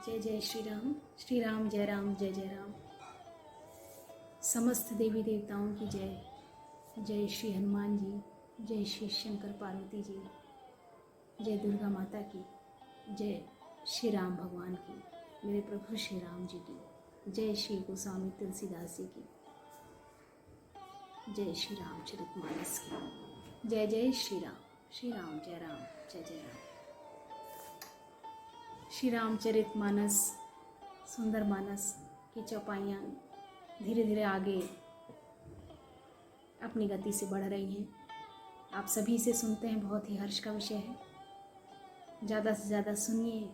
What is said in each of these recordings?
जय जय श्री राम जय राम जय जय राम। समस्त देवी देवताओं की जय। जय श्री हनुमान जी, जय श्री शंकर पार्वती जी, जय दुर्गा माता की, जय श्री राम भगवान की, मेरे प्रभु श्री राम जी की, जय श्री गोस्वामी तुलसीदास जी की, जय श्री रामचरितमानस की। जय जय श्री राम जय राम जय जय राम। श्री रामचरितमानस सुंदर मानस की चौपाइयाँ धीरे धीरे आगे अपनी गति से बढ़ रही हैं। आप सभी से सुनते हैं, बहुत ही हर्ष का विषय है। ज़्यादा से ज़्यादा सुनिए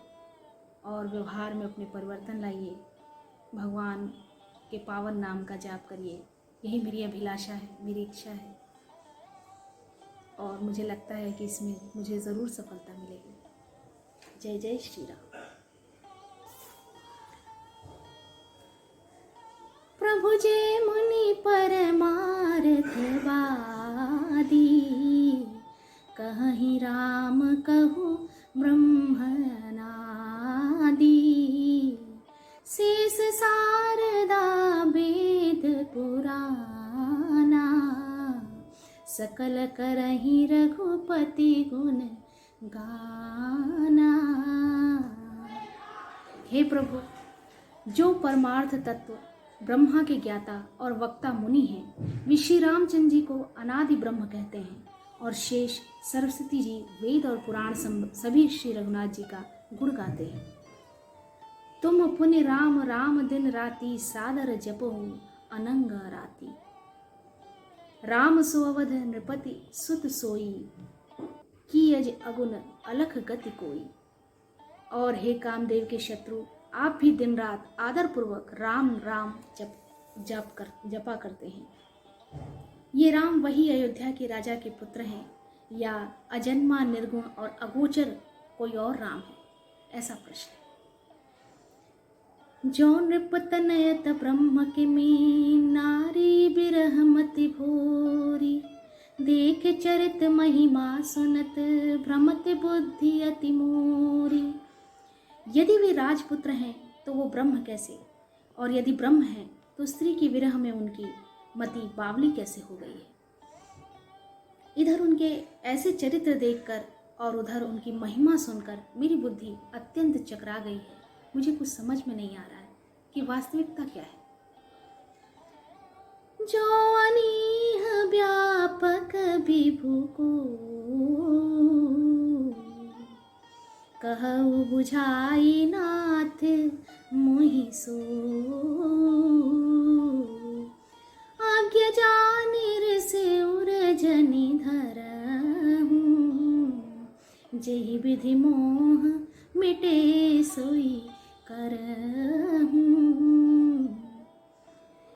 और व्यवहार में अपने परिवर्तन लाइए। भगवान के पावन नाम का जाप करिए, यही मेरी अभिलाषा है, मेरी इच्छा है और मुझे लगता है कि इसमें मुझे ज़रूर सफलता मिलेगी। जय जय श्री राम। प्रभु जय मुनि परमार्थ वादी, कहीं राम कहूँ ब्रह्मनादि। शेष शारदा वेद पुराना, सकल करहि रघुपति गुण गाना। हे प्रभु, जो परमार्थ तत्व ब्रह्मा के ज्ञाता और वक्ता मुनि हैं, वे श्री रामचंद्र जी को अनादि ब्रह्म कहते हैं और शेष सरस्वती जी वेद और पुराण सभी श्री रघुनाथ जी का गुण गाते हैं। तुम पुण्य राम राम दिन राति, सादर जपो अनंग राति। राम सो अवध नृपति सुत सोई, की अज अगुन अलख गति कोई। और हे कामदेव के शत्रु, आप भी दिन रात आदर पूर्वक राम राम जपा करते हैं। ये राम वही अयोध्या के राजा के पुत्र हैं या अजन्मा निर्गुण और अगोचर कोई और राम है? ऐसा प्रश्न। जो नृपतनयत ब्रह्म के में, नारी बिरह मति भोरी। देख चरित महिमा सुनत, भ्रमत बुद्धि अति मोरी। यदि वे राजपुत्र हैं तो वो ब्रह्म कैसे, और यदि ब्रह्म हैं तो स्त्री की विरह में उनकी मति बावली कैसे हो गई है। इधर उनके ऐसे चरित्र देखकर और उधर उनकी महिमा सुनकर मेरी बुद्धि अत्यंत चकरा गई है। मुझे कुछ समझ में नहीं आ रहा है कि वास्तविकता क्या है। जो अनीह व्यापक विभु को, कहु बुझाई नाथ मोहि सो। आज्ञा जानिर से उरजनि धरहूँ, जेहि विधि मोह मिटे सोई करहूँ।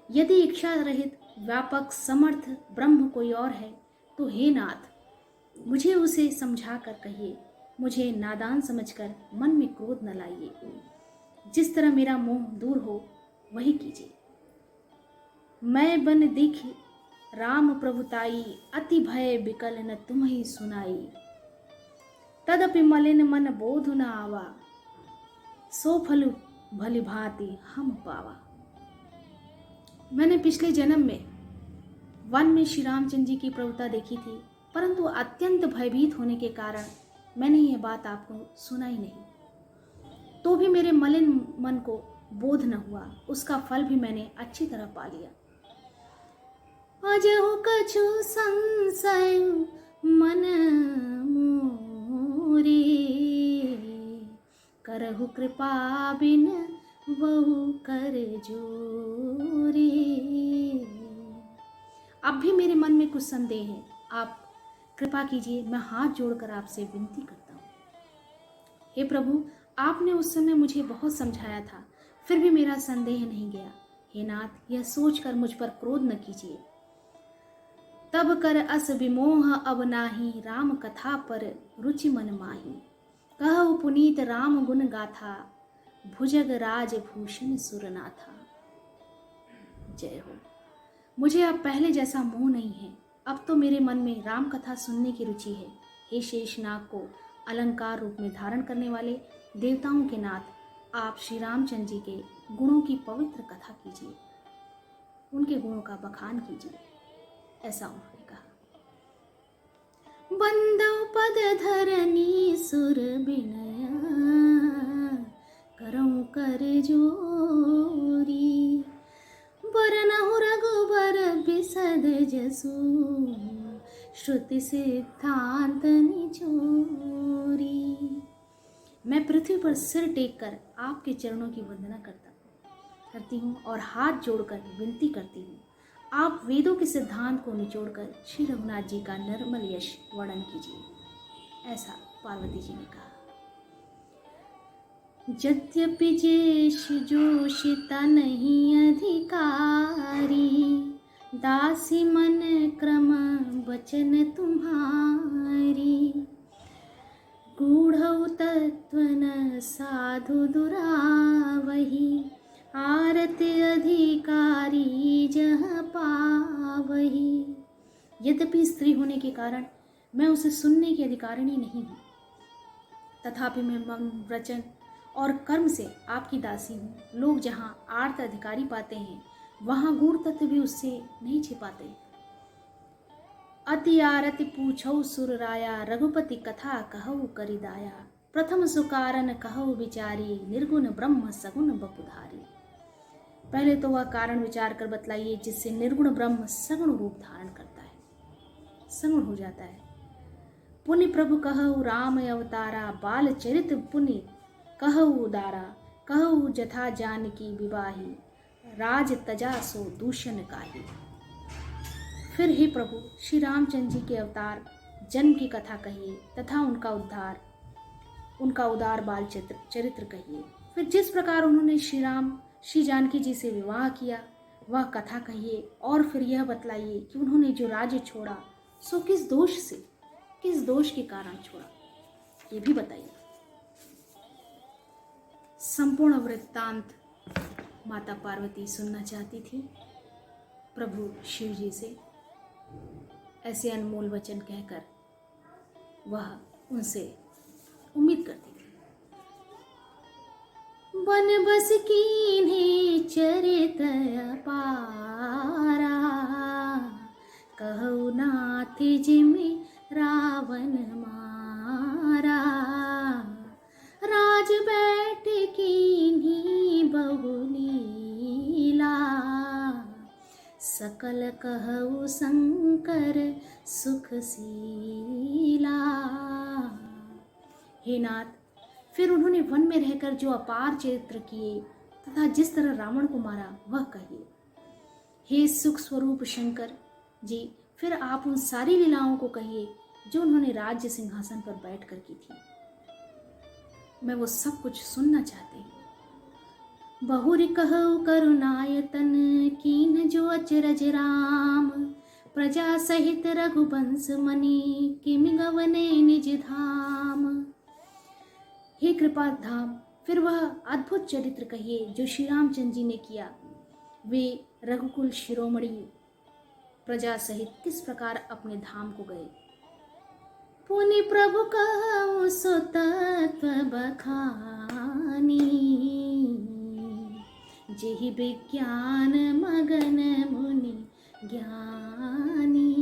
यदि इच्छा रहित व्यापक समर्थ ब्रह्म कोई और है तो हे नाथ, मुझे उसे समझा कर कहिए। मुझे नादान समझकर मन में क्रोध न लाइए। जिस तरह मेरा मोह दूर हो वही कीजिए। मैं बन दिख राम प्रभुताई, अति भय बिकल न तुम्हि सुनाई। तदपि मलिन मन बोध न आवा, सो फल भली भांति हम पावा। मैंने पिछले जन्म में वन में श्री रामचंद्र जी की प्रभुता देखी थी, परंतु अत्यंत भयभीत होने के कारण मैंने ये बात आपको सुनाई नहीं। तो भी मेरे मलिन मन को बोध न हुआ, उसका फल भी मैंने अच्छी तरह पा लिया। अजहु कछु संशय मन मोरे, करहु कृपा बिन बहु कर जोरे। अब भी मेरे मन में कुछ संदेह है, आप कृपा कीजिए। मैं हाथ जोड़कर आपसे विनती करता हूँ। हे प्रभु, आपने उस समय मुझे बहुत समझाया था, फिर भी मेरा संदेह नहीं गया। हे नाथ, यह सोचकर मुझ पर क्रोध न कीजिए। तब कर अस विमोह अब नाही, राम कथा पर रुचि मन माही। कहु पुनीत राम गुण गाथा, भुजग राज भूषण सुरनाथा। जय हो। मुझे अब पहले जैसा मोह नहीं है। अब तो मेरे मन में राम कथा सुनने की रुचि है। हे शेषनाग को अलंकार रूप में धारण करने वाले देवताओं के नाथ, आप श्री रामचंद्र जी के गुणों की पवित्र कथा कीजिए, उनके गुणों का बखान कीजिए, ऐसा उन्होंने कहा। बंदव पद धरनी सुर बिनय, करऊं कर जोरी, बरनहु रघुबर बिसद जसु, श्रुति सिद्धांत निचोरी। मैं पृथ्वी पर सिर टेक कर आपके चरणों की वंदना करती हूँ और हाथ जोड़कर विनती करती हूँ, आप वेदों के सिद्धांत को निचोड़कर श्री रघुनाथ जी का निर्मल यश वर्णन कीजिए, ऐसा पार्वती जी ने कहा। यद्यपि जेष जोषिता नहीं अधिकारी, दासी मन क्रम वचन तुम्हारी, गूढ़ तत्व न साधु दुरावही, आरत अधिकारी जह पावही। यद्यपि स्त्री होने के कारण मैं उसे सुनने की अधिकारिणी नहीं हूँ, तथापि मैं मन वचन और कर्म से आपकी दासी हूँ। लोग जहाँ आर्त अधिकारी पाते हैं, वहाँ गूढ़ तत्व भी उससे नहीं छिपाते। अति आरति पूछौ सुर राया, रघुपति कथा कहु करिदाया, प्रथम सुकारण कहु विचारी, निर्गुण ब्रह्म सगुण बपुधारी। पहले तो वह कारण विचार कर बतलाइए जिससे निर्गुण ब्रह्म सगुण रूप धारण करता है, सगुण हो जाता है। पुनि प्रभु कहु राम अवतारा, बाल चरित पुनि कहु उदारा, कहु जथा जानकी विवाही, राज तजा सो दूषण काही। फिर हे प्रभु श्री रामचंद्र जी के अवतार जन्म की कथा कहिए तथा उनका उदार बाल चरित्र कहिए। फिर जिस प्रकार उन्होंने श्री जानकी जी से विवाह किया वह कथा कहिए, और फिर यह बतलाइए कि उन्होंने जो राज्य छोड़ा सो किस दोष के कारण छोड़ा, ये भी बताइए। संपूर्ण वृत्तांत माता पार्वती सुनना चाहती थी प्रभु शिव जी से। ऐसे अनमोल वचन कहकर वह उनसे उम्मीद करती थी। बन बस कीन्हे चरित अपारा, कहु नाथ जिमि रावण मारा, राज बैठ कीन्ही बहुलीला, सकल कहु शंकर सुखशीला। हे नाथ, फिर उन्होंने वन में रहकर जो अपार चरित्र किए तथा जिस तरह रावण को मारा वह कहिए। हे सुख स्वरूप शंकर जी, फिर आप उन सारी लीलाओं को कहिए जो उन्होंने राज्य सिंहासन पर बैठकर की थी। मैं वो सब कुछ सुनना चाहती हूँ। बहुरी कहु करुणायतन, कीन जो अचरज राम, प्रजा सहित रघुवंश मनि, किमि गवने निज धाम। हे कृपा धाम, फिर वह अद्भुत चरित्र कहिए जो श्री रामचंद्र जी ने किया। वे रघुकुल शिरोमणि प्रजा सहित किस प्रकार अपने धाम को गए। पुनि प्रभु कहु सो तत्व बखानी, जेहि विज्ञान मगन मुनि ज्ञानी,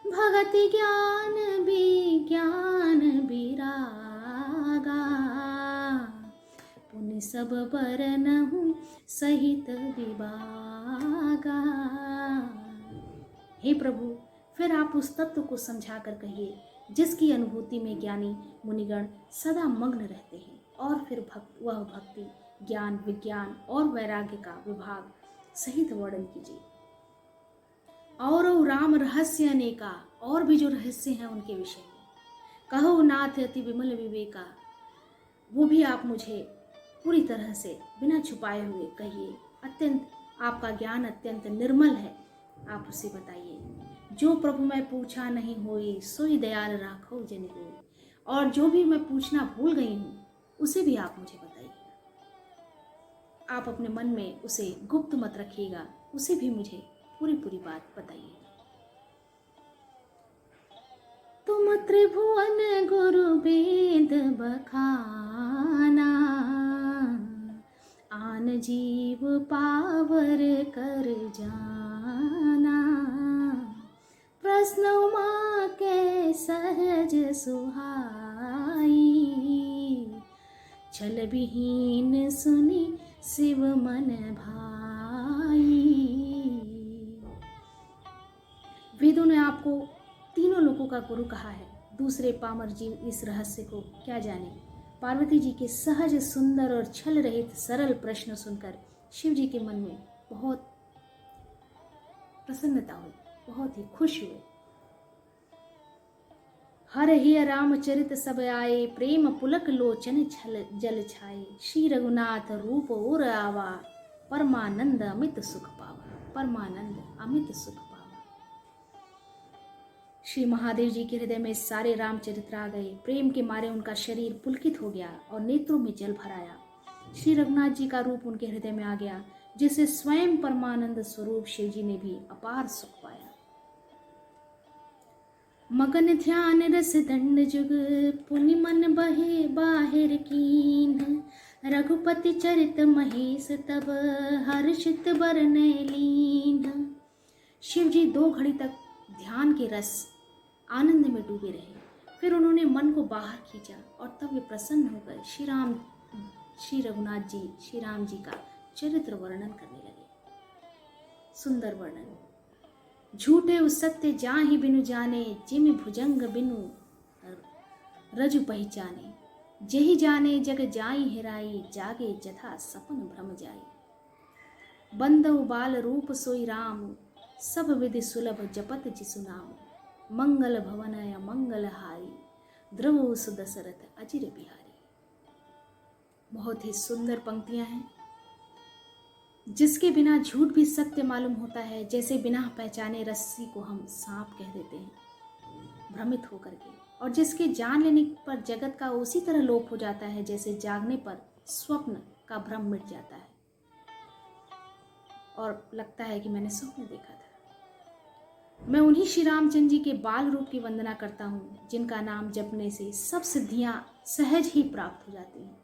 भगति ज्ञान विज्ञान विरागा, पुनि सब बरनहु सहित विभागा। हे प्रभु, फिर आप उस तत्व को समझा कर कहिए जिसकी अनुभूति में ज्ञानी मुनिगण सदा मग्न रहते हैं, और फिर वह भक्ति ज्ञान विज्ञान और वैराग्य का विभाग सहित वर्णन कीजिए। और राम रहस्य अनेका, और भी जो रहस्य हैं उनके विषय में कहो नाथ अति विमल विवेका, वो भी आप मुझे पूरी तरह से बिना छुपाए हुए कहिए। अत्यंत आपका ज्ञान अत्यंत निर्मल है, आप उसे बताइए। जो प्रभु मैं पूछा नहीं होई, सोई दयाल राखो जन होई। और जो भी मैं पूछना भूल गई हूँ उसे भी आप मुझे बताइए। आप अपने मन में उसे गुप्त मत रखिएगा, उसे भी मुझे पूरी बात बताइए। तुम त्रिभुवन गुरु वेद बखाना, जीव पावर कर जाना, प्रश्न उमा के सहज सुहाई, छल विहीन सुनी शिव मन भाई। वेदों ने आपको तीनों लोगों का गुरु कहा है, दूसरे पामर जीव इस रहस्य को क्या जाने। पार्वती जी के सहज, सुंदर और छल रहित सरल प्रश्न सुनकर शिव जी के मन में बहुत प्रसन्नता हुई, बहुत ही खुश हुए। हर ही रामचरित सब आए, प्रेम पुलक लोचन छल जल छाए, श्री रघुनाथ रूप और आवा, परमानंद अमित सुख पावा, परमानंद अमित सुख पावा। श्री महादेव जी के हृदय में सारे रामचरित्र आ गए। प्रेम के मारे उनका शरीर पुलकित हो गया और नेत्रों में जल भर आया। श्री रघुनाथ जी का रूप उनके हृदय में आ गया, जिसे स्वयं परमानंद स्वरूप शिव जी ने भी अपार सुख पाया। मगन ध्यान रस दंड जुग, पुनि मन बहे बाहिर कीन, रघुपति चरित महेश तब, हर्षित बरनय लीन। शिव जी 2 घड़ी तक ध्यान के रस आनंद में डूबे रहे। फिर उन्होंने मन को बाहर खींचा और तब वे प्रसन्न होकर श्री रघुनाथ जी, श्री राम जी का चरित्र वर्णन करने लगे। सुंदर वर्णन। झूठे उस सत्य जाहि बिनु जाने, जिमि भुजंग बिनु रजु पहचाने, जेहि जाने जग जाई हेराई, जागे जथा सपन भ्रम जाई। बंदउ बाल रूप सोई राम, सब विधि सुलभ जपत जिसु नाम, मंगल भवन मंगल हारी, द्रव सुदशरथ अजिर बिहारी। बहुत ही सुंदर पंक्तियां हैं, जिसके बिना झूठ भी सत्य मालूम होता है, जैसे बिना पहचाने रस्सी को हम सांप कह देते हैं भ्रमित होकर के, और जिसके जान लेने पर जगत का उसी तरह लोप हो जाता है जैसे जागने पर स्वप्न का भ्रम मिट जाता है और लगता है कि मैंने स्वप्न देखा था। मैं उन्हीं श्री रामचंद्र जी के बाल रूप की वंदना करता हूँ, जिनका नाम जपने से सब सिद्धियां सहज ही प्राप्त हो जाती हैं।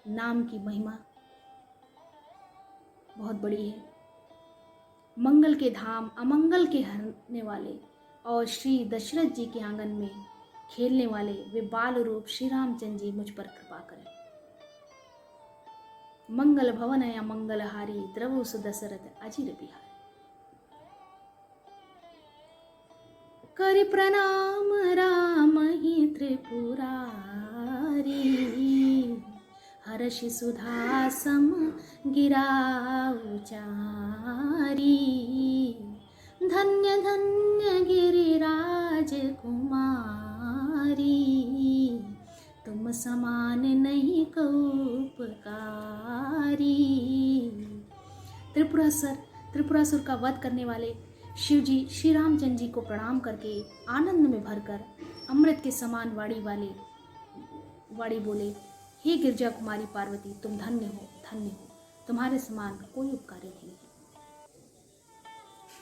नाम की महिमा बहुत बड़ी है। मंगल के धाम, अमंगल के हरने वाले और श्री दशरथ जी के आंगन में खेलने वाले वे बाल रूप श्री रामचंद्र जी मुझ पर कृपा करें। मंगल भवन या मंगलहारी, द्रव सुदशरथ अजिर बिहारी। कर प्रणाम राम ही त्रिपुरारी, हर्षि सुधा सम गिराउ चारी, धन्य धन्य गिरिराज कुमारी, तुम समान नहीं कौपकारी। त्रिपुरासुर का वध करने वाले शिव जी श्री रामचंद्र जी को प्रणाम करके आनंद में भरकर अमृत के समान वाणी बोले, हे गिरजा कुमारी पार्वती, तुम धन्य हो, धन्य हो, तुम्हारे समान कोई उपकारी नहीं है।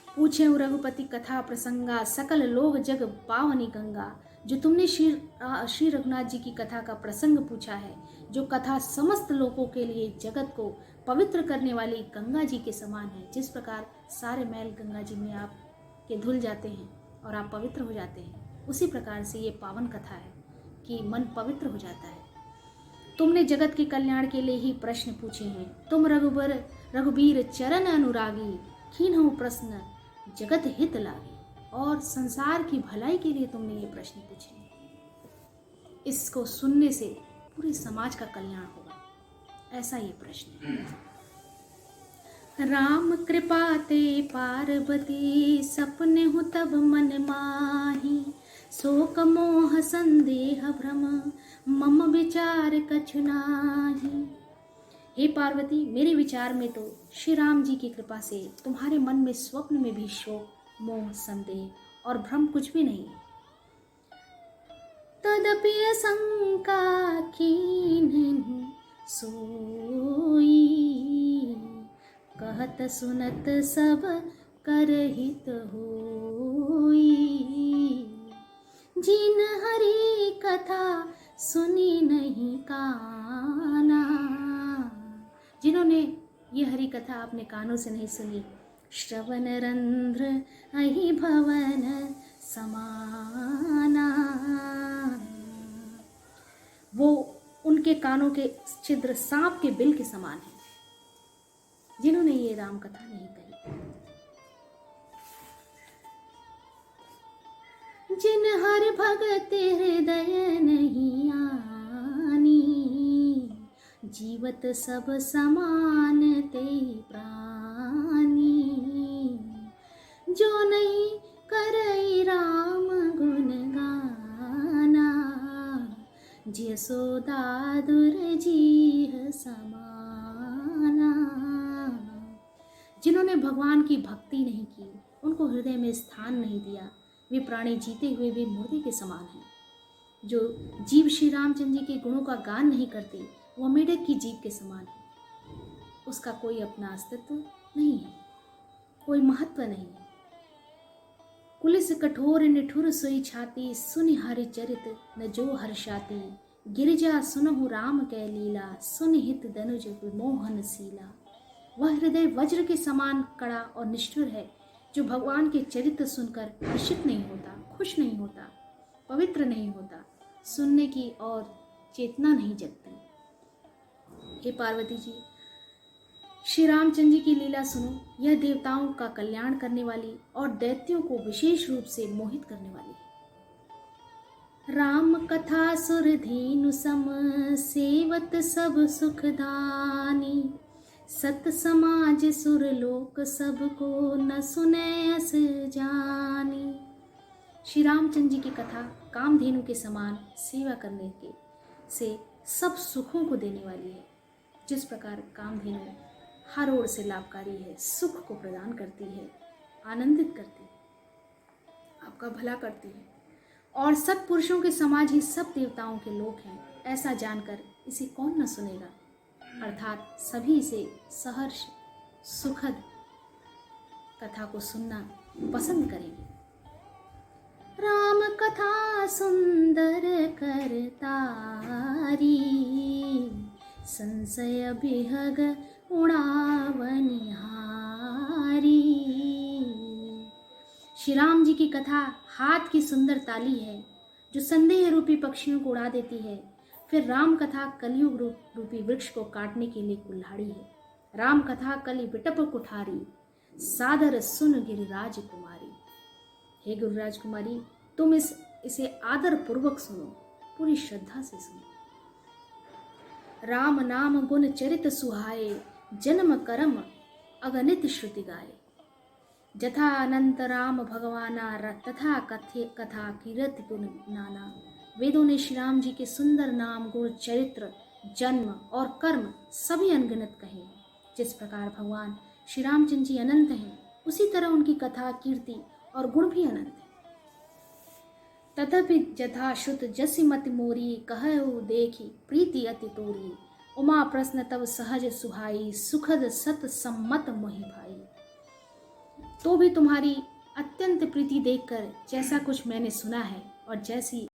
पूछे रघुपति कथा प्रसंगा, सकल लोग जग पावनी गंगा। जो तुमने श्री रघुनाथ जी की कथा का प्रसंग पूछा है, जो कथा समस्त लोगों के लिए जगत को पवित्र करने वाली गंगा जी के समान है। जिस प्रकार सारे मैल गंगा जी में आप के धुल जाते हैं और आप पवित्र हो जाते हैं, उसी प्रकार से ये पावन कथा है कि मन पवित्र हो जाता है। तुमने जगत के कल्याण के लिए ही प्रश्न पूछे हैं। तुम रघुबीर चरण अनुरागी, कीन्हु प्रश्न जगत हित लागी। और संसार की भलाई के लिए तुमने ये प्रश्न पूछे हैं। इसको सुनने से पूरे समाज का कल्याण होगा, ऐसा ये प्रश्न है। राम कृपा ते पार्वती, सपने हो तब मन माही। शोक मोह संदेह भ्रम, मम विचार कछु नाही। हे पार्वती, मेरे विचार में तो श्री राम जी की कृपा से तुम्हारे मन में स्वप्न में भी शोक, मोह, संदेह और भ्रम कुछ भी नहीं। तदपि शंका कीन्हु सोई, कहत सुनत सब करहित होई। जिन हरि कथा सुनी नहीं काना। जिन्होंने ये हरि कथा आपने कानों से नहीं सुनी। श्रवण रंध्र अहि भवन समाना, वो उनके कानों के छिद्र सांप के बिल के समान है जिन्होंने ये राम कथा नहीं कही। जिन हर भगत हृदय नहीं आनी, जीवत सब समान ते प्राणी। जो नहीं करई राम गुण गाना, जसोदा दुर्जीह समाना। जिन्होंने भगवान की भक्ति नहीं की, उनको हृदय में स्थान नहीं दिया, वे प्राणी जीते हुए भी मुर्दे के समान हैं। जो जीव श्री रामचंद्र जी के गुणों का गान नहीं करते, वह मेढक की जीभ के समान है। उसका कोई अपना अस्तित्व नहीं है, कोई महत्व नहीं है। कुलिस कठोर निठुर सोई छाती, सुनि हरि चरित न जो हर्षाती। गिरिजा सुनहु राम कै लीला, सुनि हित दनुज मोहन सीला। वह हृदय वज्र के समान कड़ा और निष्ठुर है, जो भगवान के चरित्र सुनकर हर्षित नहीं होता, खुश नहीं होता, पवित्र नहीं होता, सुनने की और चेतना नहीं जगती। हे पार्वती जी, श्री रामचंद्र जी की लीला सुनो। यह देवताओं का कल्याण करने वाली और दैत्यों को विशेष रूप से मोहित करने वाली है। राम कथा सुर धीनु सम, सेवत सब सुखदानी। सत समाज सुर लोक सबको, न सुने अस जानी। श्री रामचंद्र जी की कथा कामधेनु के समान सेवा करने के से सब सुखों को देने वाली है। जिस प्रकार कामधेनु हर ओर से लाभकारी है, सुख को प्रदान करती है, आनंदित करती है, आपका भला करती है, और सत्पुरुषों के समाज ही सब देवताओं के लोक हैं, ऐसा जानकर इसे कौन न सुनेगा। अर्थात सभी इसे सहर्ष सुखद कथा को सुनना पसंद करेंगे। राम कथा सुंदर करतारी, संशय बिहग उड़ावनिहारी। श्री राम जी की कथा हाथ की सुंदर ताली है, जो संदेह रूपी पक्षियों को उड़ा देती है। फिर राम कथा कलयुग रूपी वृक्ष को काटने के लिए कुल्हाड़ी है। राम कथा कलि बिटप कुठारी, सादर सुन गिरिराज कुमारी। हे गिरिराज कुमारी, तुम इसे आदर पूर्वक सुनो, पूरी श्रद्धा से सुनो। राम नाम गुण चरित सुहाए, जन्म कर्म अगणित श्रुति गाए। जथा अनंत राम भगवाना, तथा कथा कीरति गुण नाना। वेदों ने श्री राम जी के सुंदर नाम, गुण, चरित्र, जन्म और कर्म सभी अनगिनत कहे हैं। जिस प्रकार भगवान श्री रामचंद्र जी अनंत हैं, उसी तरह उनकी कथा, कीर्ति और गुण भी अनंत है। तथापि जथा श्रुत जसि मति मोरी, कहु देखी प्रीति अति तोरी। उमा प्रश्न तब सहज सुहाई, सुखद सत सम्मत मोहि भाई। तो भी तुम्हारी अत्यंत प्रीति देखकर जैसा कुछ मैंने सुना है और जैसी